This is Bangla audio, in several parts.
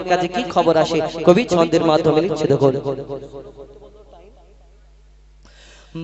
কাছে কি খবর আসে কবি ছন্দের মাধ্যমে লিখছে দেখুন।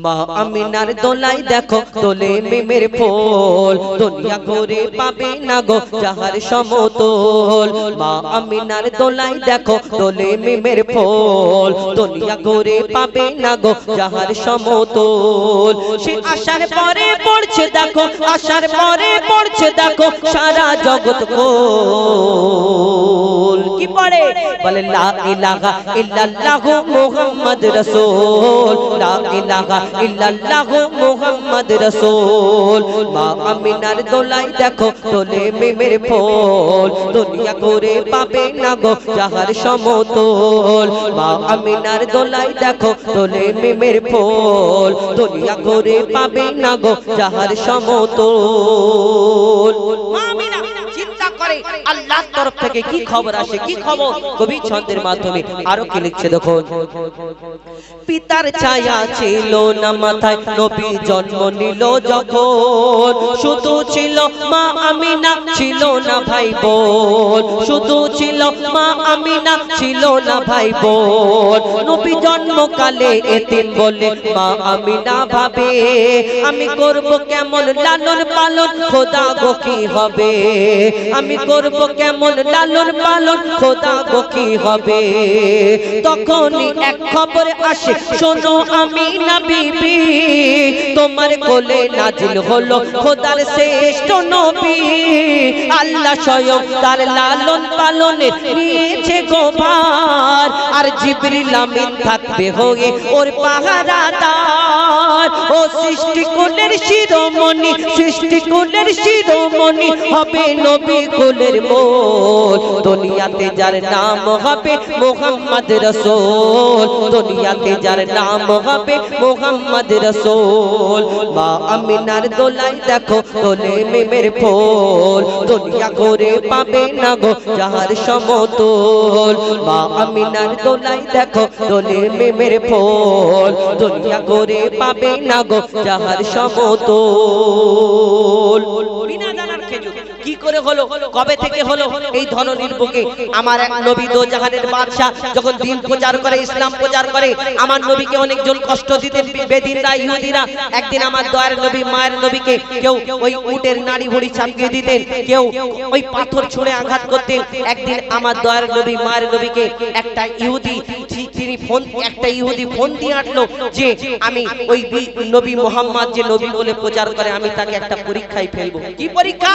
মা আমিনার দোলাই দেখো তোলে মিমের ফুল, দুনিয়া ঘুরে পাবে না গো যাহার সমতল। মা আমিনার দোলাই দেখো তোলে মিমের ফুল, দুনিয়া ঘুরে পাবে না গো যাহার সমতল। সে আসার পরে পড়ছে দেখো, আসার পরে পড়ছে দেখো সারা জগৎ কোল। কি পড়ে বলে লা ইলাহা ইল্লাল্লাহু মুহাম্মদ রাসূল, লা ইলাহা ইল্লাল্লাহু মুহাম্মদ রাসূল। মা আমিনার দোলাই দেখো তোলে মিমের ফুল, দুনিয়া ঘুরে পাবে না গো যাহার সমতল। মা আমিনার দোলাই দেখো তোলে মিমের ফুল, দুনিয়া ঘুরে পাবে না গো যাহার সমতল। মা আমিনা চিন্তা করে আল্লাহর তরফ থেকে কি খবর আসে, কি খবর কবি ছন্দের মাধ্যমে আরো কি লিখছে দেখো। পিতার ছায়া ছিল না মাথায় নবী জন্ম নিল যখন, শুধু ছিল মা আমিনা ছিল না ভাই বোন, শুধু ছিল মা আমিনা ছিল না ভাই বোন। নবী জন্মকালে এতিম বলে মা আমিনা ভাবে, আমি করব কেমন লালন পালন খোদা গো কি হবে, আমি করব কেমন লালন পালন খোদা গো কি হবে। তখনই এক খবর আসে শোনো আমিনা বিবি, তোমার কোলে নাজিল হলো খোদার শ্রেষ্ঠ নবী। আল্লাহ স্বয়ং তার লালন পালনে নিয়েছে গোভার, আর জিবরিল আমিন থাকবে হয়ে ওর পাহারাদার। ও সৃষ্টি কুলের শিরোমণি, সৃষ্টি কুলের শিরোমণি হবে নবী কুলের মোল। দুনিয়াতে যার নাম হবে মুহাম্মদ রাসূল, দুনিয়াতে যার নাম হবে মুহাম্মদ রাসূল। মা আমিনার দোলাই দেখো তোলে মিমের ফুল, দুনিয়া ঘুরে পাবে না গো যাহার সমতল। মা আমিনার দোলাই দেখো তোলে মিমের ফুল, দুনিয়া ঘুরে পাবে না গো যাহার সমতল। বিনা দানার খেজুর কি করে হলো, কবে থেকে হলো? এই ধরনীর বুকে আমার এক নবী দো জাহানের বাদশা যখন দিন প্রচার করে, ইসলাম প্রচার করে, আমার নবীকে অনেকজন কষ্ট দিতেন বেদিনরা ইহুদিরা। একদিন আমার দয়ার নবী মায়ের নবীকে কেউ ওই উটের নাড়ি ভুড়ি চাপিয়ে দিতেন, কেউ ওই পাথর ছুঁড়ে আঘাত করতেন। একদিন আমার দয়ার নবী মায়ের নবীকে একটা ইহুদি ফোন দিয়ে আটলো যে আমি ওই নবী মুহাম্মদ যে নবী বলে প্রচার করে আমি তাকে একটা পরীক্ষায় ফেলবো। কি পরীক্ষা?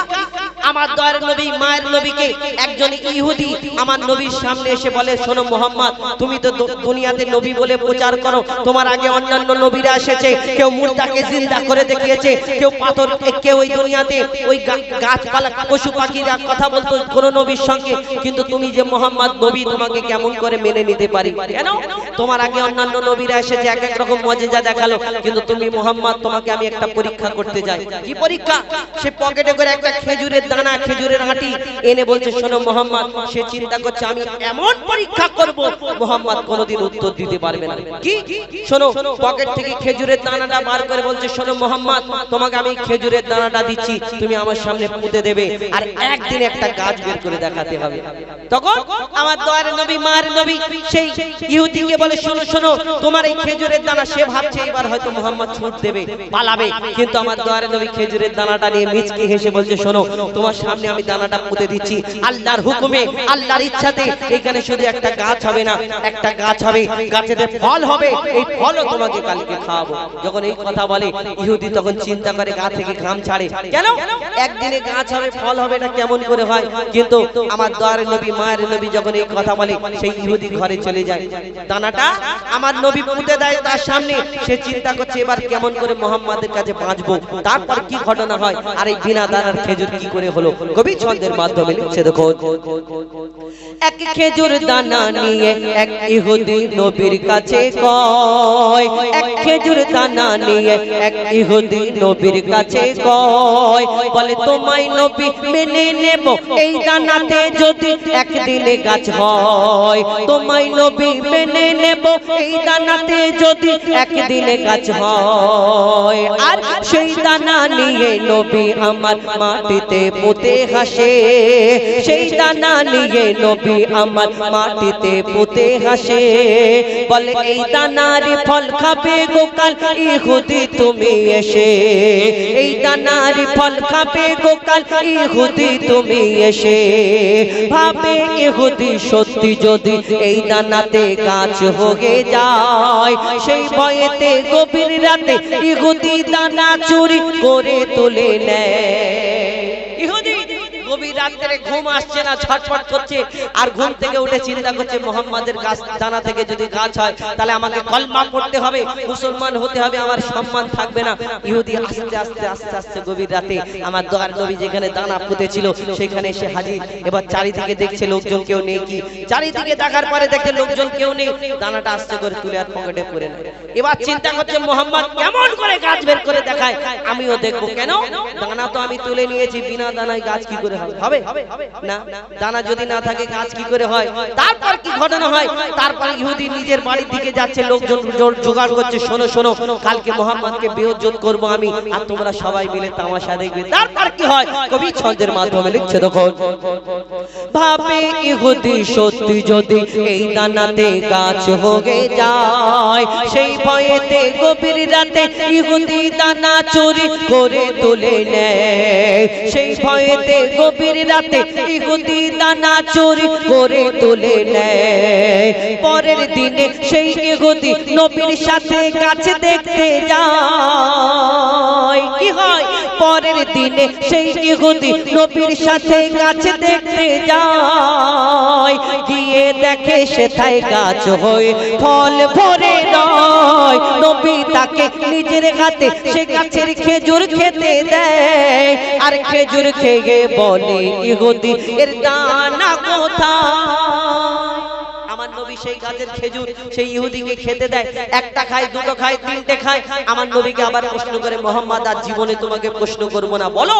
আমার দয়ার নবী মায়ের নবীকে একজন ইহুদি আমার নবীর সামনে এসে বলে, শোনো মুহাম্মদ, তুমি তো দুনিয়াতে নবী বলে প্রচার করো, তোমার আগে অন্যান্য নবীরা এসেছে, কেউ মুর্দাকে জিন্দা করে দেখিয়েছে, কেউ পাথর, কেউ ওই দুনিয়াতে ওই গাছপালা পশু পাখিরা কথা বলতো কোন নবীর সঙ্গে, কিন্তু তুমি যে মুহাম্মদ নবী, তোমাকে কেমন করে মেনে নিতে পারি? কেন? তোমার আগে অন্যান্য নবীরা এসেছে, এক এক রকম মুজিজা দেখালো, কিন্তু তুমি মুহাম্মদ, তোমাকে আমি একটা পরীক্ষা করতে যাই। কি পরীক্ষা? সে পকেটে করে একটা খেজুরের দানা, খেজুরের আঁটি এনে বলছে, শোনো মুহাম্মদ, সে চিন্তা করছে আমি এমন পরীক্ষা করব মুহাম্মদ কোনোদিন উত্তর দিতে পারবে না। কি? শোনো, পকেট থেকে খেজুরের দানাটা বার করে বলছে, শোনো মুহাম্মদ, তোমাকে আমি খেজুরের দানাটা দিচ্ছি, তুমি আমার সামনে পুঁতে দেবে, আর একদিন একটা গাছ বের করে দেখাতে হবে। তখন আমার দয়ার নবী মায়ের নবী সেই ইহুদিকে বলে, শোনো শোনো, তোমার এই খেজুরের দানা, সে ভাবছে এবার হয়তো মুহাম্মদ ছুট দেবে, পালাবে, কিন্তু আমার দয়ার নবী খেজুরের দানাটা নিয়ে মিচকে হেসে বলছে, শোনো, তোমার সামনে আমি দানাটা পুঁতে দিচ্ছি, আল্লাহর হুকুমে, আল্লাহর ইচ্ছাতে এখানে শুধু একটা গাছ হবে না, একটা গাছ হবে, গাছেতে ফল হবে, এই ফলও তোমাকে কালকে খাওয়াবো। যখন এই কথা বলে ইহুদি তখন চিন্তা করে, গা থেকে ঘাম ছাড়ে, কেন একদিনে গাছ হবে ফল হবে না, কেমন করে হয়? কিন্তু আমার দয়ার নবী মায়ের নবী যখন এই কথা বলে, সেই ইহুদি ঘরে চলে যায়, দানাটা আমার নবী পুঁতে দেয় তার সামনে, সে চিন্তা করছে এবার কেমন করে মুহাম্মাদের কাছে বাঁচবো। তারপর কি ঘটনা হয় আর এই বিনা দানার খেজুর কি করে হলো কবি ছন্দের মাধ্যমে লিখছে দেখো। এক খেজুর দানা নিয়ে এক ইহুদি নবীর কাছে কয়, এক খেজুর দানা নিয়ে এক ইহুদি নবীর কাছে কয়, বলে তোমায় নবী মেনে নেব এই দানাতে যদি একদিনে গাছ হয়, তোমায় নবী মেনে নেব এই দানাতে যদি একদিনে গাছ হয়। আর সেই দানা নিয়ে নবী আমার মাটিতে পুঁতে হাসে সেই দানা নিয়ে নবী আমার মাটিতে পুঁতে হাসে বলে এই দানার ফল খাবে গোকাল ইহুদি তুমি এসে এই দানার ফল খাবে গোকাল ইহুদি তুমি এসে ভাবে ইহুদি সত্যি যদি এই দানাতে গাছ হয়ে যায় সেই ভয়েতে গভীর রাতে ইহুদি দানা চুরি করে তুলে নেয় ইহুদি গভীর রাতে ঘুম আসছে না ছটফট করছে আর ঘুম থেকে উঠে চিন্তা করছে মোহাম্মদের গাছ দানা থেকে যদি গাছ হয় তাহলে আমাকে কলমা পড়তে হবে মুসলমান হতে হবে আমার সম্মান থাকবে না ইহুদি আস্তে আস্তে আস্তে আস্তে গভীর রাতে আমার দয়ার নবী যেখানে দানা পুঁতেছিল সেখানে এসে হাজির এবার চারিদিকে দেখছে লোকজন কেউ নেই কি চারিদিকে দেখার পরে দেখে লোকজন কেউ নেই দানাটা আস্তে করে তুলে আর পকেটে পড়ে নেয় এবার চিন্তা করছে মোহাম্মদ কেমন করে গাছ বের করে দেখায় আমিও দেখবো কেন দানা তো আমি তুলে নিয়েছি বিনা দানায় গাছ কি করে হবে না দানা যদি না থাকে গাছ কি করে হয় তারপর কি ঘটনা হয় তারপর ইহুদি নিজের বাড়ির দিকে যাচ্ছে লোকজন জোগাড় করছে শোনো শোনো কালকে মোহাম্মদকে বেইজ্জত করব আমি আর তোমরা সবাই মিলে তামাশা দেখবে তারপর কি হয় কবি ছন্দের মাধ্যমে লিখছে দেখো ভাবে ইহুদি সত্যি যদি এই দানাতে গাছ হয়ে যায় সেই ভয়েতে গভীর রাতে ইহুদি দানা চুরি করে তুলে নেয় সেই ভয়েতে গভীর রাতে ইহুদি দানা চুরি করে তুলে নেয় পরের দিনে সেই ইহুদি নবীর সাথে গাছ দেখতে যায় কি হয় পরের দিনে সেই ইহুদি নবীর সাথে গাছ দেখতে যায় গিয়ে দেখে সেথায় গাছ হয়ে ফল ভরে নয় নবী তাকে নিজের হাতে সে গাছের খেজুর খেতে দেয় আর খেজুর খেয়ে বলে ইহুদি এর দানা কোথায় আমার নবী সেই গাছের খেজুর সেই ইহুদিকে খেতে দেয় একটা খায় দুটো খায় তিনটে খায় আমার নবীকে আবার প্রশ্ন করে মোহাম্মদ আর জীবনে তোমাকে প্রশ্ন করব না বলো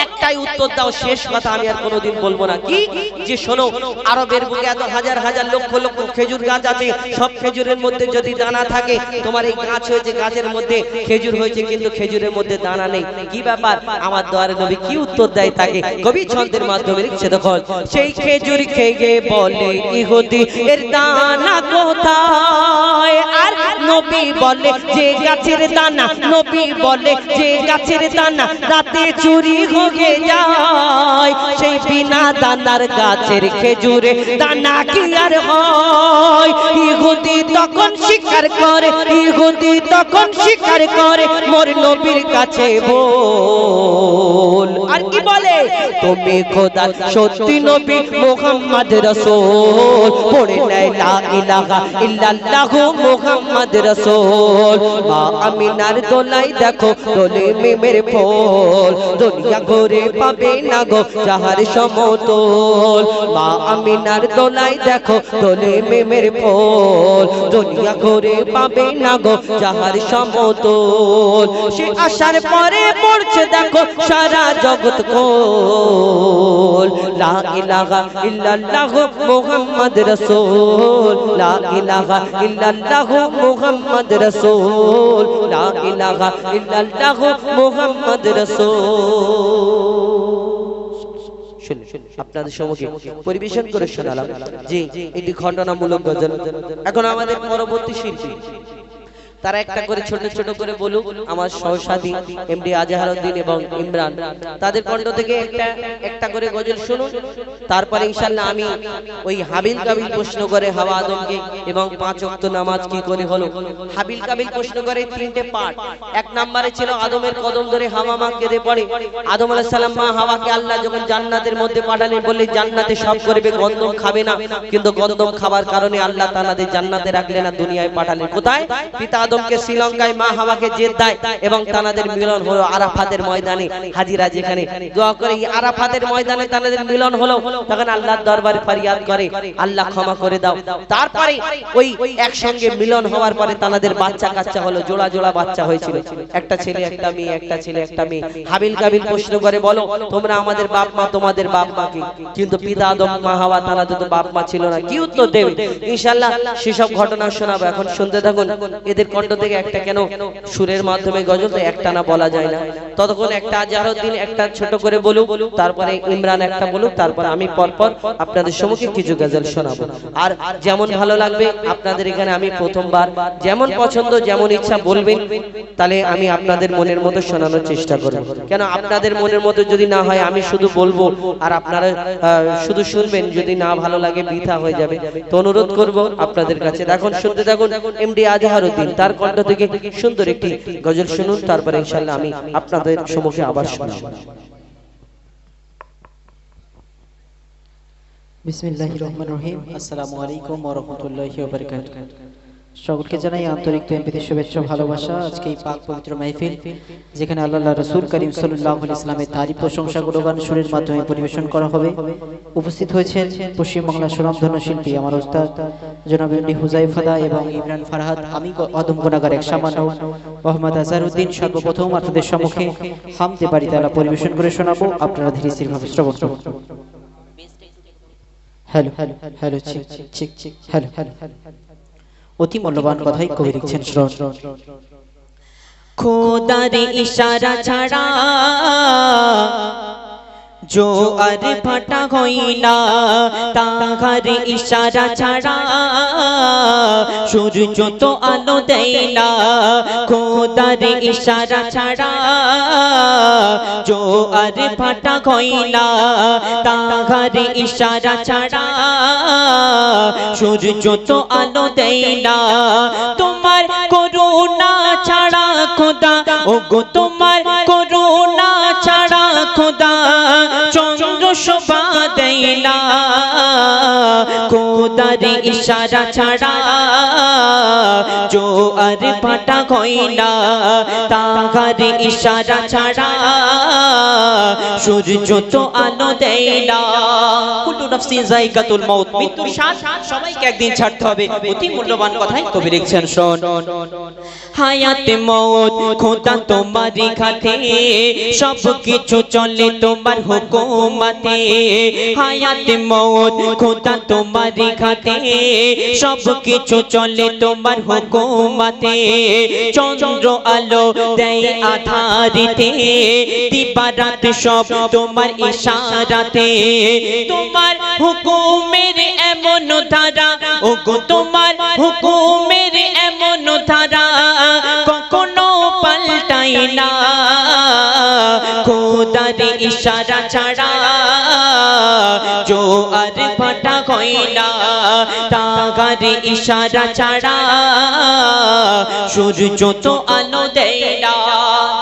একটাই উত্তর দাও শেষ কথা আমি আর কোনোদিন বলবো না কি যে শোনো আরবের বুকে এত হাজার হাজার লক্ষ লক্ষ খেজুর গাছ আছে সব খেজুরের মধ্যে যদি দানা থাকে তোমার এই গাছ হয়েছে গাছের মধ্যে খেজুর হয়েছে কিন্তু খেজুরের মধ্যে দানা নেই কি ব্যাপার আমার দয়ার নবী কি উত্তর দেয় তাকে কবি ছন্দের মাধ্যমে লিখছে দেখো সেই খেজুর খেয়ে বলে ইহুদি এর দানা কোথায় আর নবী বলে যে গাছের দানা নবী বলে যে গাছের দানা রাতে চুরি হয়ে যায় সেই বিনা দানার গাছের খেজুরে দানা কি আর হয় ইহুদি তখন স্বীকার করে ইহুদি তখন স্বীকার করে মোর নবীর কাছে বল আর কি বলে তুমি খোদা সত্যি নবী মুহাম্মদ রাসূল পড়ে নেয় লা ইলাহা ইল্লাল্লাহু মুহাম্মদ রাসূল মা আমিনার দোলাই দেখো দোলে মিমের ফুল দুনিয়া ঘুরে পাবে না গো যাহার সমতল মা আমিনার দোলাই দেখো দোলে মিমের ফুল দুনিয়া ঘুরে পাবে না গো যাহার সমতল সে আসার পরে পড়ছে দেখো সারা জগৎ কোল লা ইলাহা ইল্লাল্লাহু মুহাম্মদ রাসূল লা ইলাহা ইল্লাল্লাহু মুহাম্মদ রাসূল লা ইলাহা ইল্লাল্লাহু মুহাম্মদ রাসূল আপনাদের সম্মুখে পরিবেশন করে শোনালাম যে এটি খণ্ডনামূলক গজল এখন আমাদের পরবর্তী শিল্পী তারা একটা করে ছোট ছোট করে বলুক আমার সহসাথী এমডি আজহারউদ্দিন এবং ইমরান তাদের কণ্ঠ থেকে একটা করে গজল শুনুন তারপরে ইনশাআল্লাহ আমি ওই হাবিল কাবিল প্রশ্ন করে হাওয়া আদমকে এবং 5 ওয়াক্ত নামাজ কি করে হলো হাবিল কাবিল প্রশ্ন করে তিনটে পার্ট এক নম্বরে ছিল আদমের কদম ধরে হাওয়া মা কেঁদে পড়ে আদম আলাইহিস সালাম মা হাওয়াকে আল্লাহ যখন জান্নাতের মধ্যে পাঠালেন বললেন জান্নাতে সব করবে গন্ধম খাবে না কিন্তু গন্ধম খাবার কারণে আল্লাহ তাআলাদের জান্নাতে রাখলেন না দুনিয়ায় পাঠালেন কোথায় পিতা আদমকে শ্রীলঙ্কায় মা হাওয়াকে জেদ দেয় এবং তাদের মিলন হলো আরাফাতের ময়দানে হাজিরা যেখানে দোয়া করে এই আরাফাতের ময়দানে তাদের মিলন হলো তখন আল্লাহর দরবারে ফরিয়াদ করে আল্লাহ ক্ষমা করে দাও তারপরে ওই একসঙ্গে মিলন হওয়ার পরে তাদের বাচ্চা কাচ্চা হলো জোড়া জোড়া বাচ্চা হয়েছিল একটা ছেলে একটা মেয়ে একটা ছেলে একটা মেয়ে হাবিল কাবিল প্রশ্ন করে বলো তোমরা আমাদের বাপ মা তোমাদের বাপ মা কি কিন্তু পিতা আদম মা হাওয়া তাদের তো বাপ মা ছিল না কি উত্তর দেবে ইনশাআল্লাহ সেসব ঘটনা শোনাবো এখন শুনতে থাকুন এদের কণ্ঠ থেকে একটা কেন সুরের মাধ্যমে গজল তো একটা না বলা যায় না, ততক্ষণ একটা আজহারউদ্দিন একটা ছোট করে বলুক, তারপরে ইমরান একটা বলুক, তারপর আমি পরপর আপনাদের সম্মুখে কিছু গজল শোনাবো। আর যেমন ভালো লাগবে আপনাদের এখানে আমি প্রথমবার যেমন পছন্দ যেমন ইচ্ছা বলবেন, তাহলে আমি আপনাদের মনের মতো শোনানোর চেষ্টা করব। কেন আপনাদের মনের মতো যদি না হয় আমি শুধু বলবো আর আপনারা শুধু শুনবেন, যদি না ভালো লাগে বৃথা হয়ে যাবে। তো অনুরোধ করব আপনাদের কাছে, দেখুন শুনতে থাকুন এমডি আজহারউদ্দিন, তার কণ্ঠ থেকে সুন্দর একটি গজল শুনুন, তারপরে ইনশাআল্লাহ আমি আপনাদের সম্মুখে আবার শোনাবো। বিসমিল্লাহির রহমানির রহিম। আসসালামু আলাইকুম ওয়া রাহমাতুল্লাহি ওয়া বারাকাতুহু। সকলকে জানাই আন্তরিক প্রেমপ্রীতি শুভেচ্ছা ভালোবাসা। আজকে এই পাক পবিত্র মাহফিল, যেখানে আল্লাহ রাসূল করিম সাল্লাল্লাহু আলাইহি ওয়াসাল্লামের তারিফ প্রশংসা গুণগান সুরের মাধ্যমে পরিবেশন করা হবে। উপস্থিত হয়েছেন পশ্চিমবাংলার সুনামধন্য শিল্পী আমার ওস্তাদ জনাব এমডি হুযায়ফা এবং ইমরান ফারহাদ। আমি আদম গুনাহগার এক সামান্য মোহাম্মদ আজহারউদ্দিন সর্বপ্রথম আপনাদের সম্মুখে হামদে বাড়ি তাআলা পরিবেশন করে শোনাবো। আপনারা ধীরে স্থির ভাবে শ্রবণ করুন। হ্যালো হ্যালো হ্যালো, চিক চিক চিক, হ্যালো হ্যালো। অতি মূল্যবান কথাই কবি লিখছেন, শ্রবণ। খোদার ইশারা ছাড়া जो अरे फटा होई ना, ताहार इशारा छाड़ा सूरज तो आलो देय ना। खोदार इशारा छाड़ा जो अरे फटा होई ना, ताहार इशारा छाड़ा सूरज तो आलो देय ना। तुम्हार करुणा छाड़ा खुदा, ओ गो तुम्हार करुणा छाड़ा खुदा चंद्र शोभा देय ना। खोदार इशारा छाड़ा जो अरे फाटा होई ना, ताहार इशारा छाड़ा सूरज तो आलो देय ना। কুল্লু নাফসিন যায়কাতুল মাউত, মৃত্যুর স্বাদ সবাইকে একদিন ছাড়তে হবে। অতি মূল্যবান কথাই কবি লিখছেন, শোন। হায়াত মওত খোদা তোমারই হাতে, সব কিছু চলে তোমার হুকুমতে। হায়াত মওত খোদা তোমারই হাতে, সব কিছু চলে তোমার হুকুমতে। চন্দ্র আলো দেয় আধারিতে, দিবারাত সব তোমার ইশারাতে। তোমার হুকুমের এমন ধারা, ও গো তোমার হুকুমের এমন ধারা কখনো পাল্টাই না। খোদার ইশারা ছাড়া जो আর ফাটা হয় না, তাহার ইশারা ছাড়া সূর্য তো আলো দেয় না।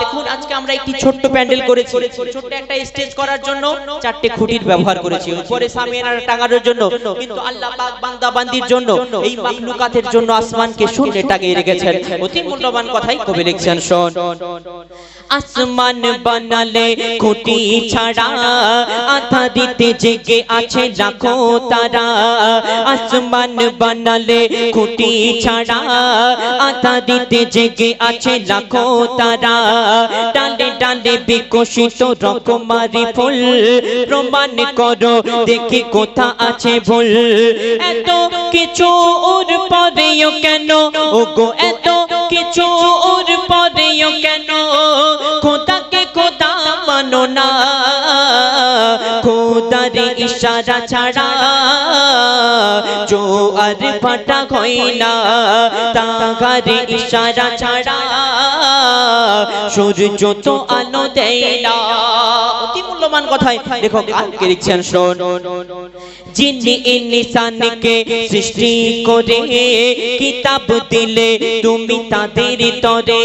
দেখুন আজকে আমরা একটি ছোট্ট প্যান্ডেল করেছি, ছোট্ট একটা স্টেজ করার জন্য চারটে খুঁটির ব্যবহার করেছি, উপরে সামিয়ানা টাঙানোর জন্য। কিন্তু আল্লাহ পাক বান্দা বান্দির জন্য, এই মাখলুকাতের জন্য আসমানকে শূন্যে টাঙিয়ে রেখেছেন। অতি মূল্যবান কথাই কবি লিখছেন, শোন। আসমান বানালে খুঁটি ছাড়া, আধা দিতে জেগে আছে লাখো তারা। আসমান বানালে খুঁটি ছাড়া, আধা দিতে জেগে আছে লাখো তারা। ডালে ডালে বিকশিত রকমারি ফুল, প্রমাণ করো দেখি কোথা আছে ভুল। এত কিছু ওর পরেও কেন, ও গো এত কিছু ওর পরেও কেন খোদাকে খোদা মানো না। খোদার ইশারা ছাড়া जो আর ফাটা হয় না, তাহার ইশারা ছাড়া সূর্য তো আলো দেয় না। অতি মূল্যবান কথাই দেখো কালকে লিখছেন, শোন। জিন্নি ইনসানকে সৃষ্টি করে কিতাব দিলে তুমি তাদের তরে।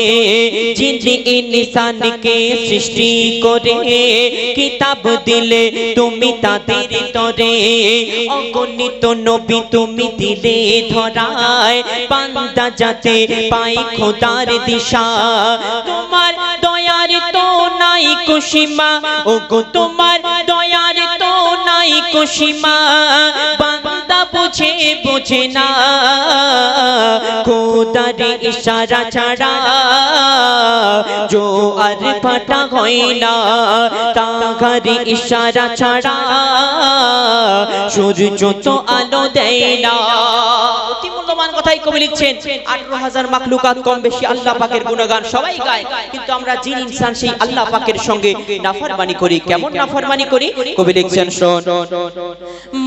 জিন্নি ইনসানকে সৃষ্টি করে কিতাব দিলে তুমি তাদের তরে। অগণিত নবী তুমি দিলে ধরায়, বান্দা যাতে পাই খোদার দিশা। তোমার দয়ার তো নাই কুসীমা, ও গো তোমার দয়ার তো নাই নাই কোশিমা বান্দা বুঝে বোঝে না খোদার ইশারা ছাড়া জো আর ফাটা হয় না তাহার ইশারা ছাড়া সূর্য তো আলো দেয় না। অতি মূল্যবান কথাই কবি লিখছেন 18,000 মাখলুকাত কম বেশি আল্লাহ পাকের গুণগান সবাই গায়, কিন্তু আমরা জিন ইনসান সেই আল্লাহ পাকের সঙ্গে নাফরমানি করি। কেমন নাফরমানি করি? কবি লিখছেন শোন,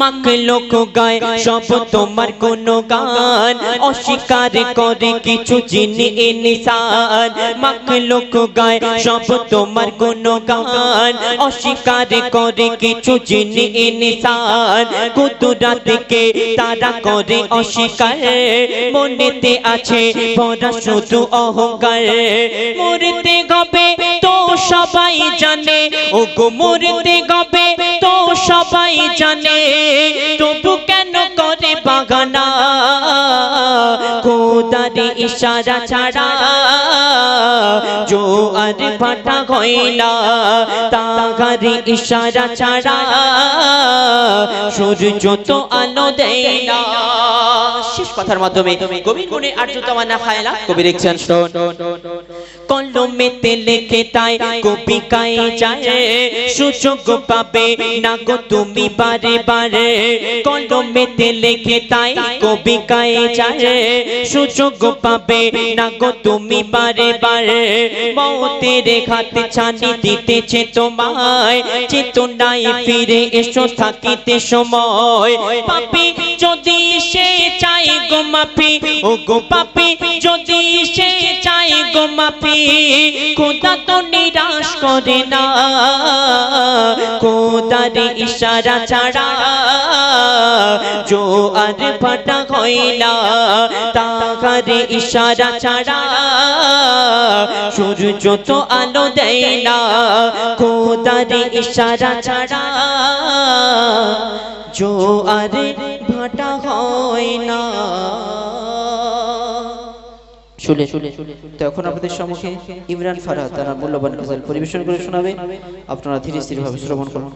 মাখলুক গায় সব তোমার গুণগান অস্বীকার করে কিছু জিন ইনসান। মাখলুক গায় সব তোমার গুণগান অস্বীকার করে কিছু জিন ইনসান। কুদরতকে তারা করে অস্বীকার, মনেতে আছে ভরা শুধু অহংকার। মরতে হবে তো সবাই জানে, ও গো মরতে হবে তো সবাই জানে, তবু কেন করে বাগানা খোদার ইশারা ছাড়া জো আর ফাটা হয় না তাহার ইশারা ছাড়া সূর্য তো আলো দেয় না। শেষ কথার মাধ্যমে গভীর গুণে আর্যতমা না খায়লা কবি লিখছেন শোন, কলমেতে লেখে তাই কবিকায় যায় সুযোগ পাবে না গো তুমি বারে বারে। কলমেতে লেখে তাই কবিকায় যায় সুযোগ পাবে না গো তুমি বারে বারে। মৌতের হাতে ছানি দিতেছে তোমায়, চেতনায় ফিরে এসো থাকিতে সময়। পাপী যদি সে চাই গো মাফি, ও গো পাপী যদি সে চাই গো মাফি, খোদা তো নিরাশ করে না খোদার ইশারা ছাড়া জো আর ফাটা হয় না তাহার ইশারা ছাড়া সূর্য তো আলো দেয় না খোদার ইশারা ছাড়া জো আর ফাটা হয় না। শুনে তো এখন আপনাদের সম্মুখে ইমরান ফারহাদ তারা মূল্যবান গজল পরিবেশন করে শোনাবে, আপনারা ধীরে স্থির ভাবে শ্রবণ করুন।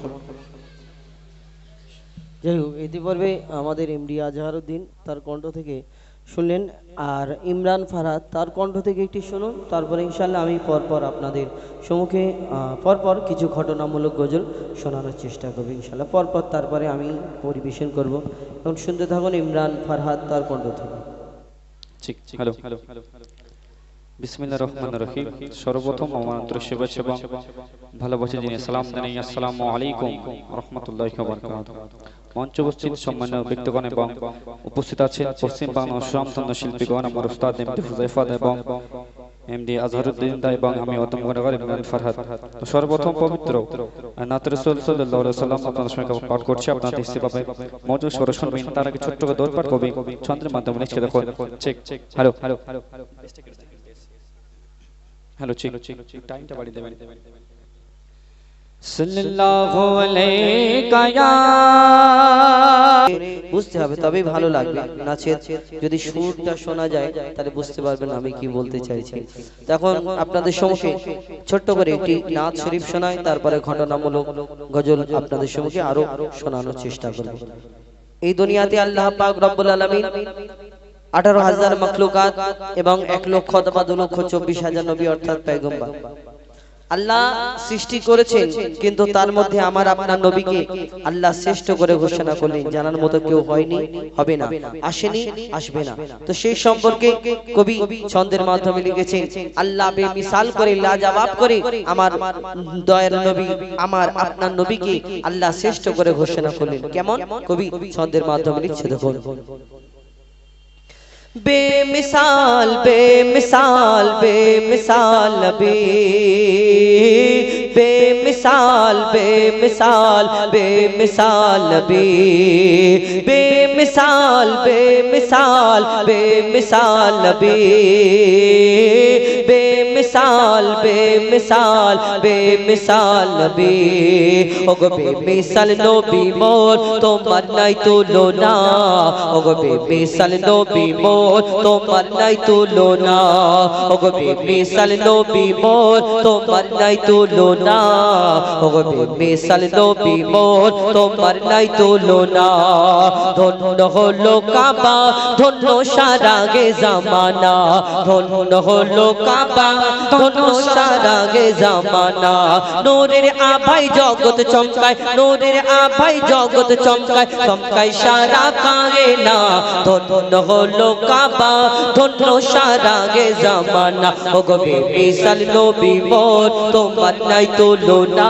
যাই হোক, ইতিপূর্বে আমাদের এমডি আজহারউদ্দিন তার কণ্ঠ থেকে শুনলেন, আর ইমরান ফারহাদ তার কণ্ঠ থেকে একটি শুনুন। তারপরে ইনশাল্লাহ আমি পরপর আপনাদের সম্মুখে পরপর কিছু ঘটনামূলক গজল শোনানোর চেষ্টা করব ইনশাল্লাহ পরপর, তারপরে আমি পরিবেশন করব। এখন শুনতে থাকুন ইমরান ফারহাদ তার কণ্ঠ থেকে। হ্যালো, বিসমিল্লাহির রহমানির রহিম। সর্বপ্রথম আমার আন্তরিক শুভেচ্ছা এবং ভালোবাসা জানিয়ে সালাম জানাই, আসসালামু আলাইকুম রাহমাতুল্লাহি ওয়া বারাকাতুহু। মঞ্চ উপস্থিত সম্মানীয় ব্যক্তিগণ এবং উপস্থিত আছেন পশ্চিম বাংলার সুনামধন্য শিল্পীগণ, আমার উস্তাদ এমডি হুযায়ফা এবং এমডি আজহারউদ্দিন দা এবং আমি অতম গুণাগার ইমরান ফারহাদ। তো সর্বপ্রথম পবিত্র নাত রাসূল সাল্লাল্লাহু আলাইহি ওয়াসাল্লাম আপনাদের সঙ্গে পাঠ করছি, আপনারা দেখতে পাবে মৌজুদ স্বর শুনবেন। তার আগে ছোট্ট করে দৌড়পাট কবি ছন্দের মাধ্যমে লিখে দেখুন। চেক হ্যালো হ্যালো চেক টাইমটা বাড়িয়ে দেবেন। সাল্লাল্লাহু আলাইকা ইয়া বুঝতে হবে তবেই ভালো লাগবে। নাচের যদি সুরটা শোনা যায় তাহলে বুঝতে পারবেন আমি কি বলতে চাইছি। তখন আপনাদের সম্মুখে ছোট্ট করে একটি নাচ শরীফ শোনায়, তারপরে ঘটনামূলক গজল আপনাদের সম্মুখে আরো শোনানোর চেষ্টা করব। এই দুনিয়াতে আল্লাহ পাক রব্বুল আলামিন 18,000 মাখলুকাত এবং 1,02,24,000 নবী অর্থাৎ পয়গম্বর আল্লাহ সৃষ্টি করেছেন, কিন্তু তার মধ্যে আমার আপনার নবীকে আল্লাহ শ্রেষ্ঠ করে ঘোষণা করলেন। জানার মতো কেউ হয়নি, হবে না, আসেনি, আসবে না। তো সেই সম্পর্কে কবি ছন্দের মাধ্যমে লিখেছেন, আল্লাহ বেমিসাল করে লাজবাব করে আমার দয়ার নবী আমার আপনার নবীকে আল্লাহ শ্রেষ্ঠ করে ঘোষণা করলেন। কেমন? কবি ছন্দের মাধ্যমে লিখছে দেখুন, बेमिसाल बेमिसाल बेमिसाल नबी, बेमिसाल बेमिसाल बेमिसाल नबी, बेमिसाल बेमिसाल बेमिसाल नबी, बेमिसाल বেমিসাল বেমিসাল বেমিসাল নবী ওগো বেমিসাল নবী মোর তোমার নাই তুলনা ওগো বেমিসাল নবী মোর তোমার নাই তুলনা ওগো বেমিসাল নবী মোর তোমার নাই তুলনা ওগো বেমিসাল নবী মোর তোমার নাই তুলনা ধন্য হলো কাবা ধন্য সারা গে জামানা ধন্য হলো কাবা ধন্য সারা গে জামানা নূরের আভায় জগৎ চমকায় নূরের আভায় জগৎ চমকায় চমকায় সারা কায়না ধন্য হলো কাবা ধন্য সারা গে জামানা ওগো বেমিসাল নবী মোর তোমার নাই তুলনা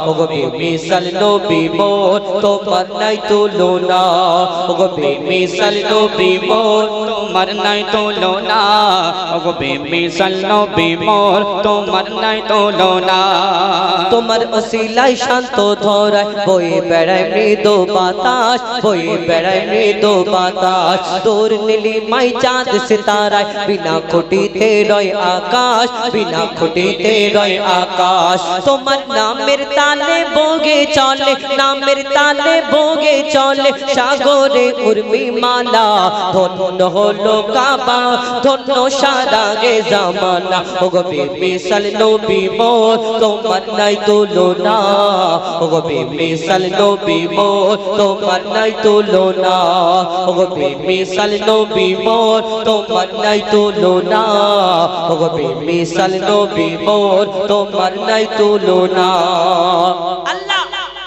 ওগো বেমিসাল নবী মোর তোমার নাই তুলনা ওগো বেমিসাল নবী মোর তোমার নাই তুলনা ওগো বেমিসাল নবী মোর তোমার নাই তুলনা তোমার ওসিলায় শান্ত ধরায় বয়ে বেড়ায় মৃদু বাতাস বয়ে বেড়ায় মৃদু বাতাস তোর নীলিমাই চাঁদ সিতারায় বিনা খুঁটিতে রয় আকাশ বিনা খুঁটিতে রয় আকাশ তোমার নামের তালে বগে চলে নামের তালে বগে চলে সাগরে উর্মি মালা ধন্য হলো কাবা ধন্য সারা গে জামানা ওগো বেমিসাল নবী মোর তোমার নাই তুলনা ওগো বেমিসাল নবী মোর তোমার নাই তুলনা ওগো বেমিসাল নবী মোর তোমার নাই তুলনা ওগো বেমিসাল নবী মোর তোমার নাই তুলনা আল্লাহ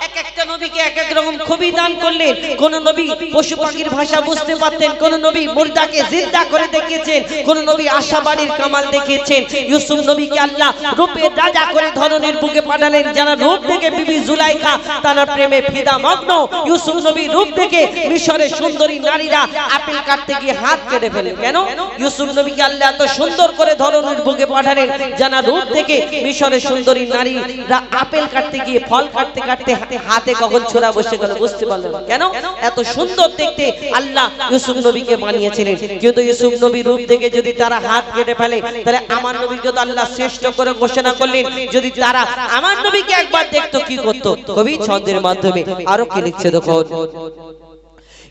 এক একটা নবীকে এক এক রকম খুবই দান করলেন কোন নবী পশু পাখির ভাষা বুঝতে পারতেন কোন নবী মুর্দাকে জিন্দা করে দেখিয়েছেন কোন নবী আশাবাড়ির কামাল দেখিয়েছেন ইউসুফ নবীকে আল্লাহ রূপে রাজা করে ধরনের বুকে পাঠালেন যারা রূপ থেকে বিবি জুলাইখা তারা প্রেমে ফিদা মগ্ন ইউসুফ নবী রূপ থেকে মিশরের সুন্দরী নারীরা আপেল কাটতে গিয়ে হাত কেটে ফেলেন কেন ইউসুফ নবীকে আল্লাহ এত সুন্দর করে ধরনের বুকে পাঠালেন যারা রূপ থেকে মিশরের সুন্দরী নারীরা আপেল কাটতে গিয়ে ফল কাটতে কাটতে হাতে কখন ছোড়া বসে গেল বুঝতে পারলেন কেন এত সুন্দর দেখতে আল্লাহ ইউসুফ নবীকে বানিয়েছিলেন কিন্তু ইউসুফ নবীর রূপ থেকে যদি তারা হাত কেটে ফেলে তাহলে আমার নবীকে তো আল্লাহ শ্রেষ্ঠ করে ঘোষণা করলেন যদি তারা আমার নবীকে একবার দেখতো কি করতো কবি ছন্দের মাধ্যমে আরো কি লিখছে দেখো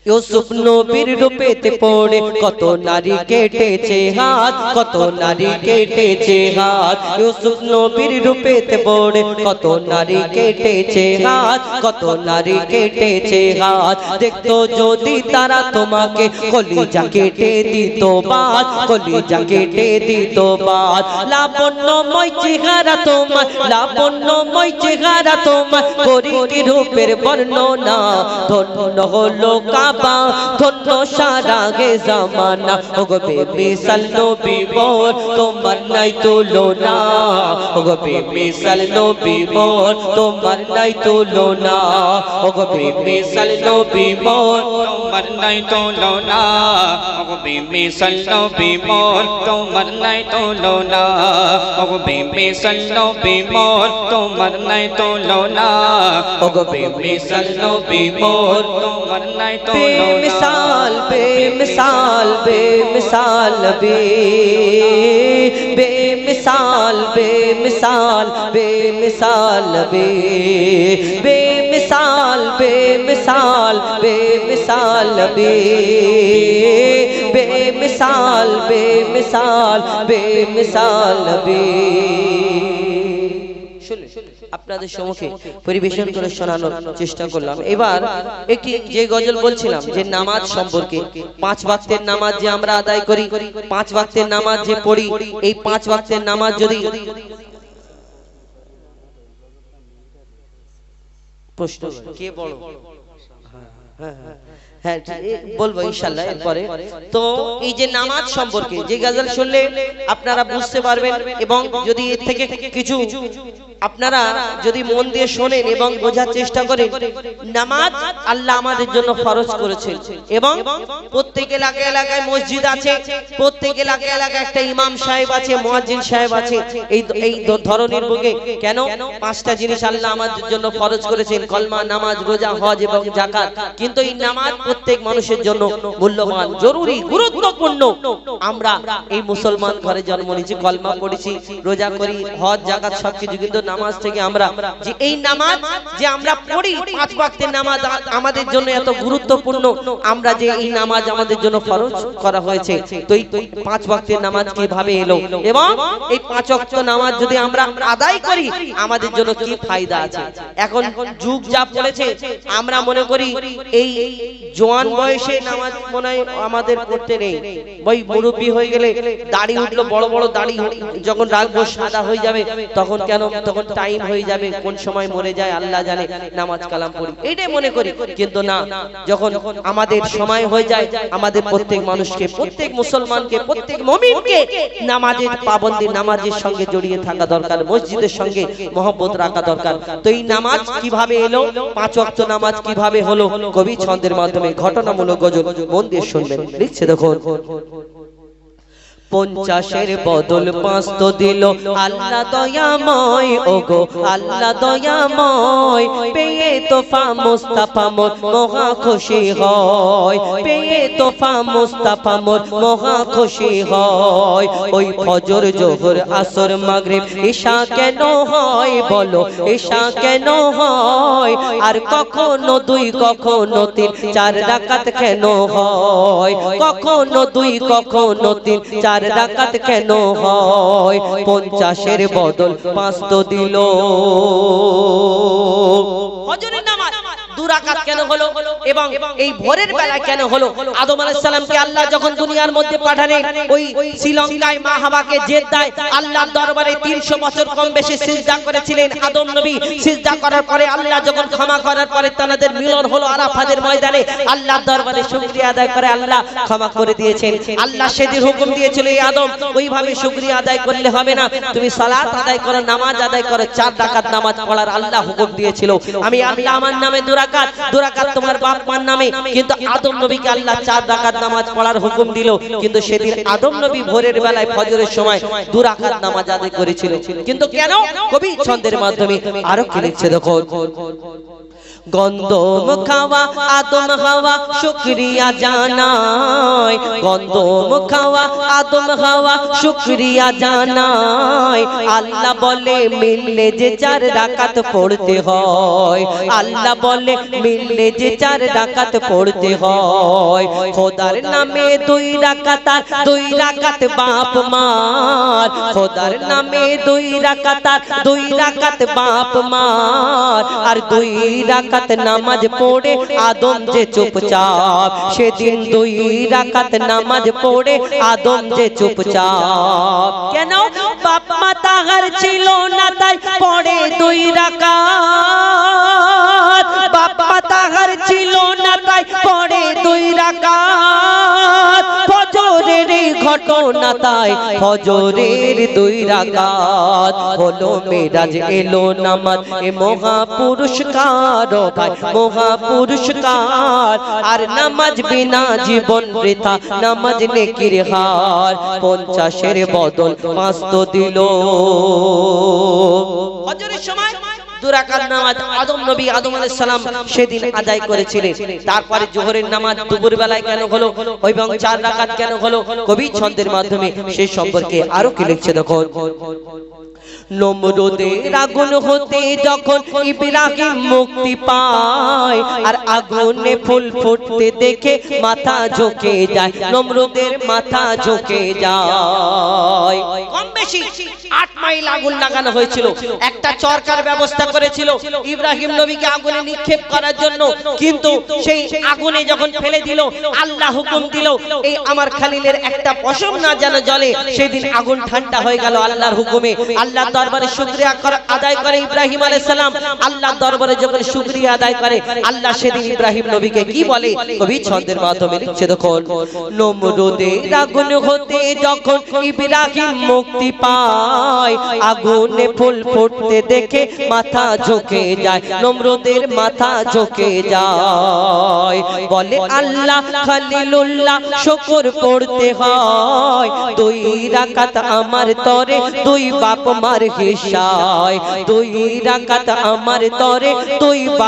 ইউসুফ নবীর রূপেতে পড়ে কত নারী কেটেছে হাত কত নারী কেটেছে হাত ইউসুফ নবীর রূপেতে পড়ে কত নারী কেটেছে হাত কত নারী কেটেছে হাত দেখতো যদি তারা তোমাকে কলিজা কেটে দিত বাদ কলিজা কেটে দিত বাদ লাবণ্যময় চেহারা তোমার লাবণ্যময় চেহারা তোমার করি কি রূপের বর্ণনা ধন্য হলো কাবা ধন্য সারা গে জামানা ওগো বেমিসাল নবী মোর তোমার নাই তুলনা ওগো বেমিসাল নবী মোর তোমার নাই তুলনা ওগো বেমিসাল নবী মোর তোমার নাই তুলনা ওগো বেমিসাল নবী মোর তোমার নাই তুলনা ওগো বেমিসাল নবী মোর তোমার নাই তুলনা ওগো বেমিসাল নবী মোর তোমার নাই তুলনা बेमिसाल बेमिसाल बेमिसाल नबी बेमिसाल बेमिसाल बेमिसाल नबी बेमिसाल बेमिसाल बेमिसाल नबी बेमिसाल बेमिसाल बेमिसाल नबी আপনাদের সম্মুখে পরিবেশন করে শোনানোর চেষ্টা করলাম এবার একটি যে গজল বলছিলাম যে নামাজ সম্পর্কে পাঁচ ওয়াক্তের নামাজ যে আমরা আদায় করি পাঁচ ওয়াক্তের নামাজ যে পড়ি এই পাঁচ ওয়াক্তের নামাজ যদি প্রশ্ন কে বড় হ্যাঁ বলবো ইনশাআল্লাহ এরপরে তো এই যে নামাজ সম্পর্কে যে গজল শুনলে আপনারা বুঝতে পারবেন এবং যদি এর থেকে কিছু আপনারা যদি মন দিয়ে শোনেন এবং বোঝার চেষ্টা করেন, নামাজ আল্লাহ আমাদের জন্য ফরজ করেছেন এবং প্রত্যেক এলাকায় এলাকায় মসজিদ আছে, প্রত্যেক এলাকায় এলাকায় একটা ইমাম সাহেব আছে, মুয়াজ্জিন সাহেব আছে। এই ধরনের বুকে কেন পাঁচটা জিনিস আল্লাহ আমাদের জন্য ফরজ করেছেন, কলমা, নামাজ, রোজা, হজ এবং যাকাত। কিন্তু এই নামাজ প্রত্যেক মানুষের জন্য মূল্যবান, জরুরি, গুরুত্বপূর্ণ। আমরা এই মুসলমান ঘরে জন্ম নিয়েছি, কলমা পড়েছি, রোজা করি, হজ, যাকাত সবকিছু, কিন্তু নামাজ থেকে আমরা যে এই নামাজ যে আমরা পড়ি, পাঁচ ওয়াক্তের নামাজ আমাদের জন্য এত গুরুত্বপূর্ণ, আমরা যে এই নামাজ আমাদের জন্য ফরজ করা হয়েছে, তো এই পাঁচ ওয়াক্তের নামাজ কিভাবে এলো এবং এই পাঁচ ওয়াক্ত নামাজ যদি আমরা আদায় করি আমাদের জন্য কি ফায়দা আছে। এখন যুগ যা পড়েছে, আমরা মনে করি এই জোয়ান বয়সে নামাজ মনে হয় আমাদের পড়তে নেই, ওই মুরব্বী হয়ে গেলে দাড়ি উঠলো, বড় বড় দাড়ি যখন রাখবো সাদা হয়ে যাবে, তখন কেন, তখন টাইম হয়ে যাবে, কোন সময় মরে যায় আল্লাহ জানে, নামাজ কালাম পড়ি এইটাই মনে করি। কিন্তু না, যখন আমাদের সময় হয়ে যায়, আমাদের প্রত্যেক মানুষকে, প্রত্যেক মুসলমানকে, প্রত্যেক মুমিনকে নামাজের পাবন্দি, নামাজের সঙ্গে জড়িয়ে থাকা দরকার, মসজিদের সঙ্গে মহব্বত রাখা দরকার। তো এই নামাজ কিভাবে এলো, পাঁচ ওয়াক্ত নামাজ কিভাবে হলো, কবি ছন্দের মাধ্যমে ঘটনামূলক গজল মন দিয়ে শুনবেন। লিখছে দেখুন, 50-এর বদল 5 তো দিল আল্লাহ দয়াময়, ওগো আল্লাহ দয়াময়, পেয়ে তোফা মুস্তাফা মোর মহা খুশি হয়, পেয়ে তোফা মুস্তাফা মোর মহা খুশি হয়। ওই ফজর, জোহর, আসর, মাগরিব, ঈশা কেন হয় বলো, ঈশা কেন হয়, আর কখনো 2 কখনো 3 4 রাকাত কেন হয়, কখনো 2 কখনো 3 4 রাকাত কেন হয়, 50-এর বদল 5 তো দিল। ফজরের নামাজ 2 রাকাত কেন হলো এবং এই ভোরের বেলা কেন হলো? আদম আলাইহিস সালামকে আল্লাহ যখন দুনিয়ার মধ্যে পাঠালেন, ওই শ্রীলঙ্কায় মা হাওয়াকে জেদ্দায় আল্লাহর দরবারে 300 বছর কম বেশি সিজদা করেছিলেন আদম নবী। সিজদা করার পরে আল্লাহ যখন ক্ষমা করার পরে তাদের মিলন হলো আরাফাতের ময়দানে, আল্লাহর দরবারে শুকরিয়া আদায় করে আল্লাহ ক্ষমা করে দিয়েছেন। আল্লাহ সেদিন হুকুম দিয়েছিল, এই আদম ওইভাবে শুকরিয়া আদায় করলে হবে না, তুমি সালাত আদায় করো, নামাজ আদায় করো, 4 রাকাত নামাজ পড়ার আল্লাহ হুকুম দিয়েছিল। আমি আল্লাহ আমার নামে 2 রাকাত তোমার বাপ মার নামে, কিন্তু আদম নবীকে আল্লাহ 4 রাকাত নামাজ পড়ার হুকুম দিল। কিন্তু সেদিন আদম নবী ভোরের বেলায় ফজরের সময় 2 রাকাত নামাজ আদায় করেছিল। কিন্তু কেন? কবি ছন্দের মাধ্যমে আরো কি লিখছে দেখো, গন্ধম খাওয়া আদম হাওয়া শুকরিয়া জানাই, গন্ধম খাওয়া আদম হাওয়া শুকরিয়া জানাই, আল্লাহ বলে মিললে যে 4 রাকাত পড়তে হয়, আল্লাহ বলে মিললে যে 4 রাকাত পড়তে হয়, খোদার নামে 2 রাকাত আর 2 রাকাত বাপ মার, খোদার নামে 2 রাকাত আর 2 রাকাত বাপ মার, আর 2 রাকাত নামাজ পড়ে আদম যে চুপচাপ, সেদিন 2 রাকাত নামাজ পড়ে আদম যে চুপচাপ। কেন? বাপ মা তাহার ছিল না তাই পড়ে 2 রাকাত, বাপ মা তাহার ছিল না তাই পড়ে 2 রাকাত, ফজরের ঘটনা তাই ফজরের 2 রাকাত, হলো মেরাজ এলো নামাজ এ মহা পুরস্কার, ভাই মহা পুরস্কার, আর নামাজ বিনা জীবন বৃথা, নামাজ নেকির হার, 50-এর বদল 5 তো দিল। ফজরের সময় 2 রাকাত নামাজ আদম নবী আদম আলাইহিস সালাম সেদিন আদায় করেছিলেন। তারপরে জোহরের নামাজ দুপুর বেলায় কেন হলো এবং 4 রাকাত কেন হলো? কবি ছন্দের মাধ্যমে সেই সম্পর্কে আরো কি লিখছে দেখো, নমরুদের আগুন হতে যখন ইব্রাহিম মুক্তি পায়, আর আগুনে ফুল ফুটতে দেখে মাথা ঝুঁকে যায়, নমরুদের মাথা ঝুঁকে যায়। কম বেশি 8 মাইল আগুন লাগানো হয়েছিল, একটা চরকার ব্যবস্থা করেছিল ইব্রাহিম নবীকে আগুনে নিক্ষেপ করার জন্য, কিন্তু সেই আগুনে যখন ফেলে দিল আল্লাহ হুকুম দিল এই আমার খালিলের একটা পশম না যেন জ্বলে, সেদিন আগুন ঠান্ডা হয়ে গেল আল্লাহর হুকুমে। আল্লাহ আল্লাহ দরবারে শুকরিয়া আদায় করে ইব্রাহিম আলাইহিস সালাম। আল্লাহ দরবারে যখন শুকরিয়া আদায় করে, আল্লাহ সেদিন ইব্রাহিম নবীকে কি বলে? কবি ছন্দের মাধ্যমে লিখছে, দেখুন, নমরুদের আগুন হতে যখন ইব্রাহিম মুক্তি পায়, আগুনে ফুল ফুটতে দেখে মাথা ঝুঁকে যায়, নমরুদের মাথা ঝুঁকে যায়। বলে আল্লাহ খলিলুল্লাহ শুকর করতে হয়, 2 রাকাত আমার তরে 2 বাপ মার হিসায়, 2 রাকাত আমার তরে 2 বাপ